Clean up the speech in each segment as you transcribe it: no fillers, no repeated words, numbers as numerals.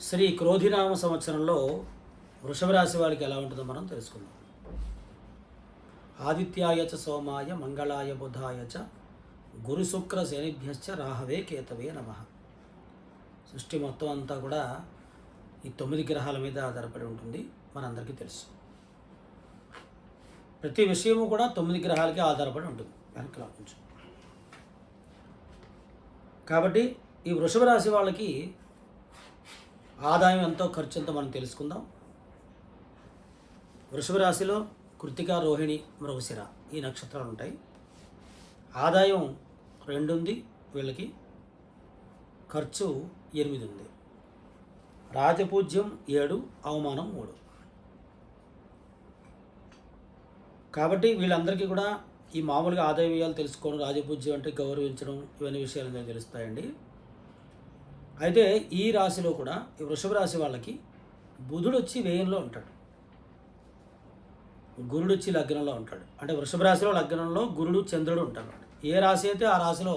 శ్రీ క్రోధినామ సంవత్సరంలో వృషభ రాశి వారికి ఎలా ఉంటుందో మనం తెలుసుకుందాం. ఆదిత్యాయ చ సోమాయ మంగళాయ బుధాయ చ గురు శుక్ర శనిభ్యశ్చ రాహవే కేతవే నమః. సృష్టి మొత్తం అంతా కూడా ఈ 9 గ్రహాల మీద ఆధారపడి ఉంటుంది, మనందరికీ తెలుసు. ప్రతి విషయము కూడా 9 గ్రహాలకి ఆధారపడి ఉంటుంది వెనకలా కొంచెం. కాబట్టి ఈ వృషభ రాశి వాళ్ళకి ఆదాయం ఎంతో, ఖర్చు ఎంతో మనం తెలుసుకుందాం. వృషభ రాశిలో కృత్తిక, రోహిణి, మృగశిర ఈ నక్షత్రాలు ఉంటాయి. ఆదాయం 2 ఉంది వీళ్ళకి, ఖర్చు 8 ఉంది, రాజపూజ్యం 7, అవమానం 3. కాబట్టి వీళ్ళందరికీ కూడా ఈ మామూలుగా ఆదాయ వ్యయాలు తెలుసుకోవడం, రాజపూజ్యం అంటే గౌరవించడం, ఇవన్నీ విషయాలు తెలుస్తాయండి. అయితే ఈ రాశిలో కూడా ఈ వృషభ రాశి వాళ్ళకి బుధుడు వచ్చి వ్యయంలో ఉంటాడు, గురుడు వచ్చి లగ్నంలో ఉంటాడు. అంటే వృషభ రాశిలో లగ్నంలో గురుడు, చంద్రుడు ఉంటాడు. ఏ రాశి అయితే ఆ రాశిలో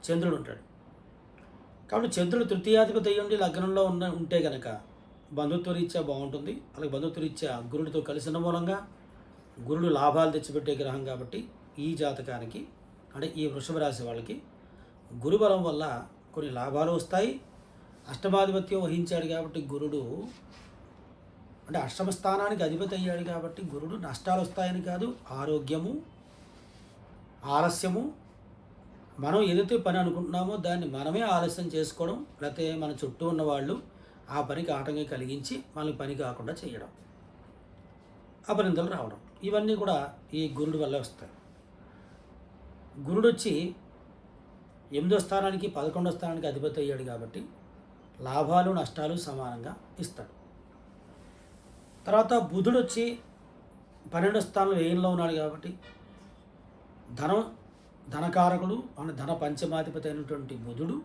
చంద్రుడు ఉంటాడు. కాబట్టి చంద్రుడు తృతీయాధిపతి అయ్యుండి లగ్నంలో ఉంటే కనుక బంధుత్వ రీత్యా బాగుంటుంది. అలాగే బంధుత్వ రీత్యా గురుడితో కలిసిన మూలంగా గురుడు లాభాలు తెచ్చిపెట్టే గ్రహం కాబట్టి ఈ జాతకానికి, అంటే ఈ వృషభ రాశి వాళ్ళకి గురుబలం వల్ల కొన్ని లాభాలు వస్తాయి. అష్టమాధిపత్యం వహించాడు కాబట్టి గురుడు, అంటే అష్టమ స్థానానికి అధిపతి అయ్యాడు కాబట్టి గురుడు నష్టాలు వస్తాయని కాదు, ఆరోగ్యము, ఆలస్యము, మనం ఏదైతే పని అనుకుంటున్నామో దాన్ని మనమే ఆలస్యం చేసుకోవడం, లేకపోతే మన చుట్టూ ఉన్న వాళ్ళు ఆ పనికి ఆటంకం కలిగించి మనకి పని కాకుండా చేయడం, అపనిందలు రావడం, ఇవన్నీ కూడా ఈ గురుడు వల్లే వస్తాయి. గురుడు వచ్చి 8వ స్థానానికి 11వ స్థానానికి అధిపతి అయ్యాడు కాబట్టి లాభాలు నష్టాలు సమానంగా ఇస్తాడు. తర్వాత బుధుడు వచ్చి 12వ స్థానంలో వ్యయంలో ఉన్నాడు కాబట్టి ధనకారకుడు, మన ధన పంచమాధిపతి అయినటువంటి బుధుడు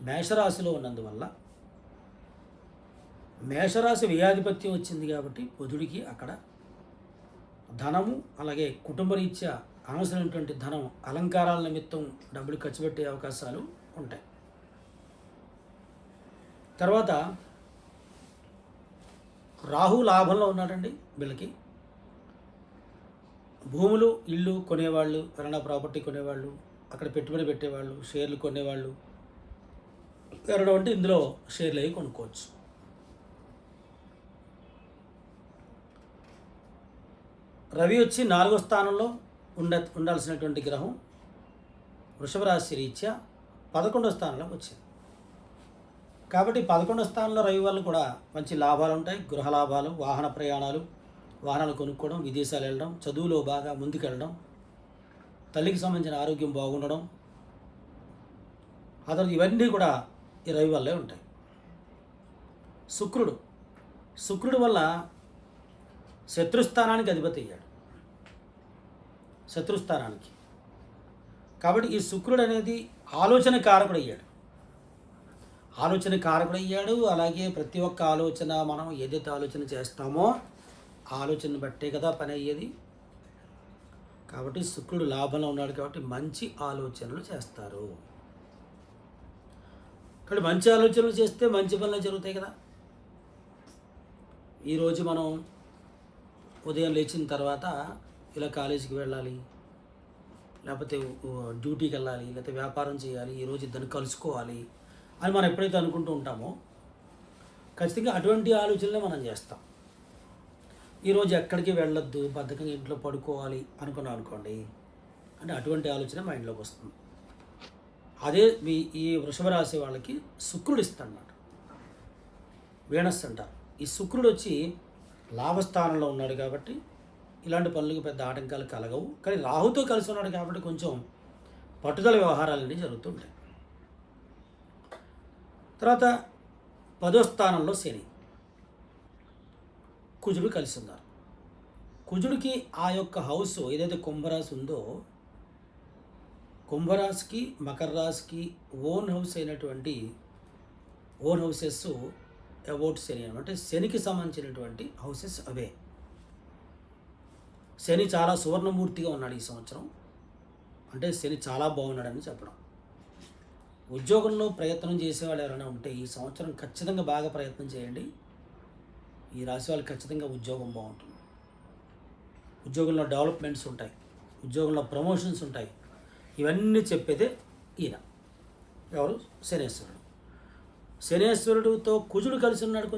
మేషరాశిలో ఉన్నందువల్ల, మేషరాశి వ్యయాధిపత్యం వచ్చింది కాబట్టి బుధుడికి అక్కడ ధనము, అలాగే కుటుంబ రీత్యా అనవసరమైనటువంటి ధనం, అలంకారాల నిమిత్తం డబ్బులు ఖర్చు పెట్టే అవకాశాలు ఉంటాయి. తర్వాత రాహు లాభంలో ఉన్నాడండి వీళ్ళకి. భూములు, ఇళ్ళు కొనేవాళ్ళు, ఎవరైనా ప్రాపర్టీ కొనేవాళ్ళు, అక్కడ పెట్టుబడి పెట్టేవాళ్ళు, షేర్లు కొనేవాళ్ళు, ఎవరైనా అంటే ఇందులో షేర్లు అవి కొనుక్కోవచ్చు. రవి వచ్చి 4వ స్థానంలో ఉండాల్సినటువంటి గ్రహం వృషభ రాశి రీత్యా 11వ స్థానంలోకి వచ్చింది. కాబట్టి 11వ స్థానంలో రవి వల్ల కూడా మంచి లాభాలు ఉంటాయి. గృహ లాభాలు, వాహన ప్రయాణాలు, వాహనాలు కొనుక్కోవడం, విదేశాలు వెళ్ళడం, చదువులో బాగా ముందుకెళ్ళడం, తల్లికి సంబంధించిన ఆరోగ్యం బాగుండడం, ఆ తర్వాత ఇవన్నీ కూడా ఈ రవి వల్లే ఉంటాయి. శుక్రుడు వల్ల శత్రుస్థానానికి అధిపతి అయ్యాడు, శత్రుస్థానానికి. కాబట్టి ఈ శుక్రుడు అనేది ఆలోచన కారకుడయ్యాడు. అలాగే ప్రతి ఒక్క ఆలోచన, మనం ఏదైతే ఆలోచన చేస్తామో ఆలోచన బట్టే కదా పని అయ్యేది. కాబట్టి శుక్రుడు లాభంలో ఉన్నాడు కాబట్టి మంచి ఆలోచనలు చేస్తారు. కాబట్టి మంచి ఆలోచనలు చేస్తే మంచి పనులు జరుగుతాయి కదా. ఈరోజు మనం ఉదయం లేచిన తర్వాత ఇలా కాలేజీకి వెళ్ళాలి, లేకపోతే డ్యూటీకి వెళ్ళాలి, లేకపోతే వ్యాపారం చేయాలి, ఈరోజు ఇద్దరిని కలుసుకోవాలి అని మనం ఎప్పుడైతే అనుకుంటూ ఉంటామో ఖచ్చితంగా అటువంటి ఆలోచనలే మనం చేస్తాం. ఈరోజు ఎక్కడికి వెళ్ళొద్దు, బద్ధకంగా ఇంట్లో పడుకోవాలి అనుకున్నాం అనుకోండి, అంటే అటువంటి ఆలోచన మైండ్లోకి వస్తుంది. అదే ఈ వృషభ రాశి వాళ్ళకి శుక్రుడు ఇస్తాడన్నమాట, వీనస్ అంటారు. ఈ శుక్రుడు వచ్చి లాభస్థానంలో ఉన్నాడు కాబట్టి ఇలాంటి పనులకు పెద్ద ఆటంకాలు కలగవు. కానీ రాహుతో కలిసి ఉన్నాడు కాబట్టి కొంచెం పట్టుదల వ్యవహారాలన్నీ జరుగుతుంటాయి. తర్వాత 10వ స్థానంలో శని, కుజుడు కలిసి ఉన్నారు. కుజుడికి ఆ యొక్క హౌస్ ఏదైతే కుంభరాశి ఉందో, కుంభరాశికి మకర రాశికి ఓన్ హౌసెస్ అబౌట్ శని, అంటే శనికి సంబంధించినటువంటి హౌసెస్ అవే. శని చాలా సువర్ణమూర్తిగా ఉన్నాడు ఈ సంవత్సరం, అంటే శని చాలా బాగున్నాడని చెప్పడం. ఉద్యోగంలో ప్రయత్నం చేసేవాళ్ళు ఎవరైనా ఉంటే ఈ సంవత్సరం ఖచ్చితంగా బాగా ప్రయత్నం చేయండి. ఈ రాశి వాళ్ళకి ఖచ్చితంగా ఉద్యోగం బాగుంటుంది. ఉద్యోగంలో డెవలప్మెంట్స్ ఉంటాయి, ఉద్యోగంలో ప్రమోషన్స్ ఉంటాయి. ఇవన్నీ చెప్పేదే ఈయన ఎవరు, శనేశ్వరుడు. శనేశ్వరుడితో కుజుడు కలిసి ఉన్నాడు.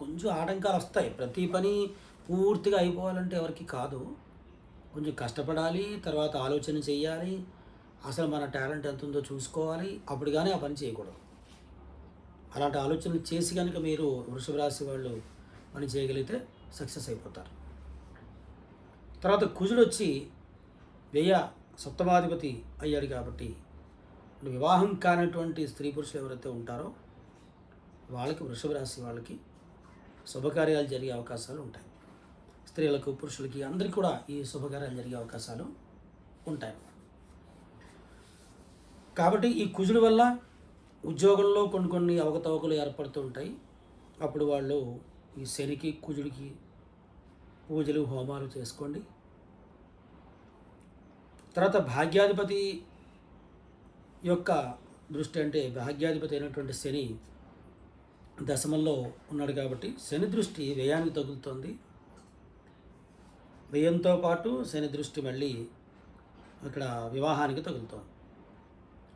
కొంచెం ఆటంకాలు వస్తాయి. ప్రతి పని పూర్తిగా అయిపోవాలంటే ఎవరికి కాదు. కొంచెం కష్టపడాలి, తర్వాత ఆలోచన చేయాలి, అసలు మన టాలెంట్ ఎంత ఉందో చూసుకోవాలి. అప్పుడు కానీ ఆ పని చేయకూడదు. అలాంటి ఆలోచనలు చేసి కనుక మీరు వృషభ రాశి వాళ్ళు పని చేయగలిగితే సక్సెస్ అయిపోతారు. తర్వాత కుజుడు వచ్చి వ్యయ సప్తమాధిపతి అయ్యాడు కాబట్టి వివాహం కానటువంటి స్త్రీ పురుషులు ఎవరైతే ఉంటారో వాళ్ళకి, వృషభ రాశి వాళ్ళకి శుభకార్యాలు జరిగే అవకాశాలు ఉంటాయి. స్త్రీలకు, పురుషులకి అందరికీ కూడా ఈ శుభకార్యాలు జరిగే అవకాశాలు ఉంటాయి. కాబట్టి ఈ కుజుడు వల్ల ఉద్యోగంలో కొన్ని అవకతవకలు ఏర్పడుతూ ఉంటాయి. అప్పుడు వాళ్ళు ఈ శనికి, కుజుడికి పూజలు, హోమాలు చేసుకోండి. తర్వాత భాగ్యాధిపతి యొక్క దృష్టి, అంటే భాగ్యాధిపతి అయినటువంటి శని దశమంలో ఉన్నాడు కాబట్టి శని దృష్టి వ్యయానికి తగులుతుంది. వ్యయంతో పాటు శని దృష్టి మళ్ళీ అక్కడ వివాహానికి తగులుతుంది,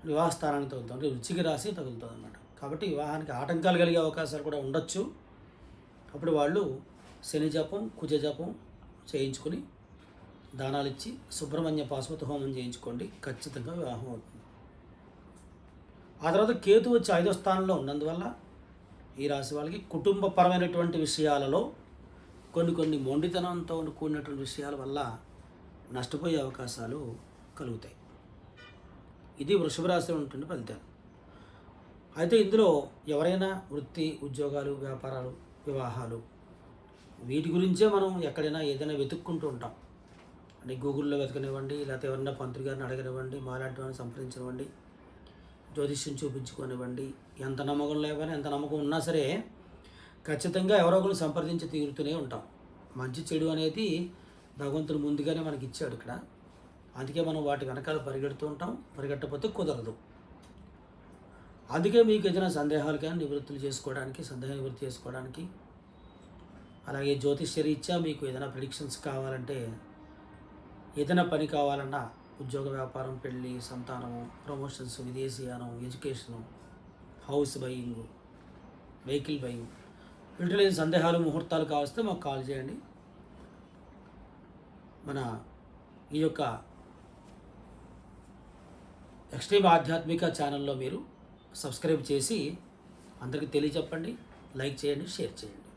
వివాహ స్థానానికి తగులుతుంది, వృశ్చిక రాశి తగులుతుంది అన్నమాట. కాబట్టి వివాహానికి ఆటంకాలు కలిగే అవకాశాలు కూడా ఉండొచ్చు. అప్పుడు వాళ్ళు శని జపం, కుజ జపం చేయించుకొని దానాలు ఇచ్చి సుబ్రహ్మణ్య పాశుపత హోమం చేయించుకోండి, ఖచ్చితంగా వివాహం అవుతుంది. ఆ తర్వాత కేతు వచ్చి 5వ స్థానంలో ఉన్నందువల్ల ఈ రాశి వాళ్ళకి కుటుంబపరమైనటువంటి విషయాలలో కొన్ని మొండితనంతో కూడినటువంటి విషయాల వల్ల నష్టపోయే అవకాశాలు కలుగుతాయి. ఇది వృషభ రాశిలో ఉంటుంది ఫలితాలు. అయితే ఇందులో ఎవరైనా వృత్తి, ఉద్యోగాలు, వ్యాపారాలు, వివాహాలు వీటి గురించే మనం ఎక్కడైనా ఏదైనా వెతుక్కుంటూ ఉంటాం. అంటే గూగుల్లో వెతకనివ్వండి, లేకపోతే ఎవరైనా పంతులు గారిని అడగనివ్వండి, మాలాంటి వారిని సంప్రదించనివ్వండి, జ్యోతిష్యం చూపించుకోనివ్వండి. ఎంత నమ్మకం లేకపోయినా, ఎంత నమ్మకం ఉన్నా సరే ఖచ్చితంగా ఎవరో ఒకరు సంప్రదించి తీరుతూనే ఉంటాం. మంచి చెడు అనేది భగవంతుడు ముందుగానే మనకి ఇచ్చాడు ఇక్కడ. అందుకే మనం వాటి వెనకాల పరిగెడుతూ ఉంటాం. పరిగెట్టకపోతే కుదరదు. అందుకే మీకు ఏదైనా సందేహాలు కానీ నివృత్తులు చేసుకోవడానికి, సందేహ నివృత్తి చేసుకోవడానికి, అలాగే జ్యోతిష్య రీత్యా మీకు ఏదైనా ప్రిడిక్షన్స్ కావాలంటే, ఏదైనా పని కావాలన్నా, ఉద్యోగ, వ్యాపారం, పెళ్ళి, సంతానము, ప్రమోషన్స్, విదేశీయానం, education, house buying, vehicle buying, వీటిలో సందేహాలు, ముహూర్తాలు కావస్తే మాకు కాల్ చేయండి. మన ఈ యొక్క ఎక్స్ట్రీమ్ ఆధ్యాత్మిక ఛానల్లో మీరు సబ్స్క్రైబ్ చేసి అందరికీ తెలియచెప్పండి, లైక్ చేయండి, షేర్ చేయండి.